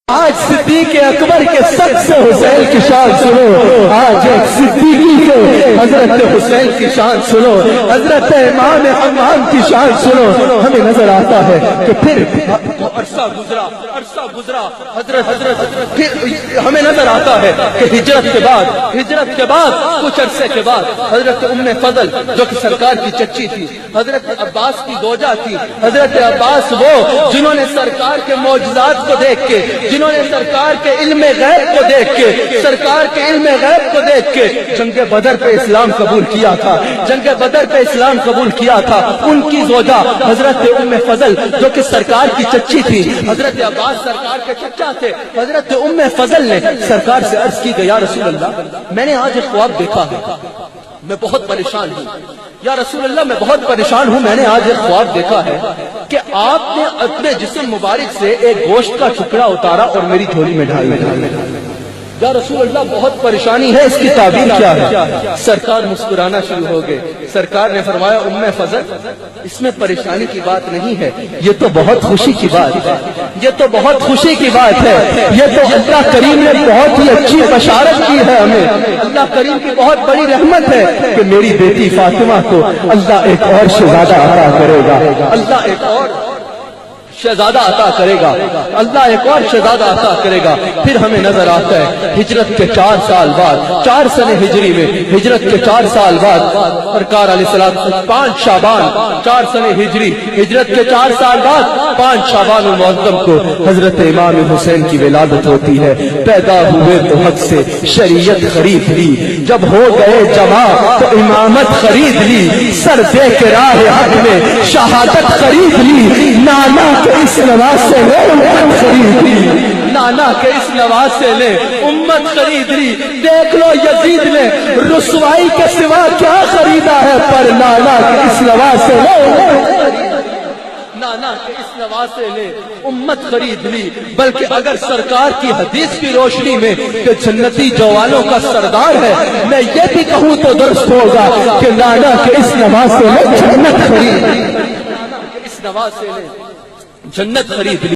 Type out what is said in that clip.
آج صدیق اکبر کے سب سے حسین کی شان سنو، آج ایک صدیقی کے حضرت حسین کی شان سنو، حضرت امام حمام کی شان سنو، ہمیں نظر آتا ہے کہ پھر عرصہ گزرا حضرت پھر ہمیں نظر آتا ہے کہ ہجرت کے بعد کچھ عرصے کے بعد حضرت ام فضل جو کہ سرکار کی چچی تھی، حضرت عباس کی زوجہ تھی، حضرت عباس وہ جنہوں نے سرکار کے معجزات کو دیکھ کے، جنہوں نے سرکار کے علم غیب کو دیکھ کے، سرکار کے علم غیب کو دیکھ کے جنگ بدر پہ اسلام قبول کیا تھا، جنگ بدر پہ اسلام قبول کیا تھا، ان کی زوجہ حضرت ام فضل جو کہ سرکار کی چچی تھی، حضرت عباس سرکار کے چچا تھے، حضرت ام فضل نے سرکار سے عرض کی کہ یا رسول اللہ میں نے آج ایک خواب دیکھا ہے، میں بہت پریشان ہوں، یا رسول اللہ میں بہت پریشان ہوں، میں نے آج ایک خواب دیکھا ہے کہ آپ نے اپنے جسم مبارک سے ایک گوشت کا ٹکڑا اتارا اور میری جھولی میں ڈالا۔ یا رسول اللہ بہت پریشانی ہے، اس کی تعبیر کیا ہے؟ سرکار مسکرانا شروع ہو گئے، سرکار نے فرمایا ام فضل اس میں پریشانی کی بات نہیں ہے، یہ تو بہت خوشی کی بات ہے، یہ تو بہت خوشی کی بات ہے، یہ تو اللہ کریم نے بہت ہی اچھی بشارت کی ہے ہمیں، اللہ کریم کی بہت بڑی رحمت ہے کہ میری بیٹی فاطمہ کو اللہ ایک اور شہزادہ عطا کرے گا، اللہ ایک اور شہزادہ عطا کرے گا، اللہ ایک اور شہزادہ عطا کرے گا۔ پھر ہمیں نظر آتا ہے ہجرت کے 4 سال بعد، 4 سن ہجری میں، ہجرت کے 4 سال بعد سرکار علیہ السلام 5 شعبان 4 سن ہجری، ہجرت کے 4 سال بعد 5 شعبان المعظم کو حضرت امام حسین کی ولادت ہوتی ہے۔ پیدا ہوئے تو حق سے شریعت خرید لی، جب ہو گئے جمع تو امامت خرید لی، سر دے کے راہ حق میں شہادت خرید لی، نانا اس نواسے لے امت خرید لی، نانا کے اس نواسے لے امت خرید لی۔ دیکھ لو یزید نے رسوائی کے سوا کیا خریدا ہے، پر نانا کے اس نواسے لے نانا کے اس نواسے لے امت خرید لی۔ بلکہ اگر سرکار کی حدیث کی روشنی میں کہ جنتی جوانوں کا سردار ہے، میں یہ بھی کہوں تو درست ہوگا کہ نانا کے اس نواسے لے جنت خرید لی، نانا کے اس نواسے لے جنت خرید لی۔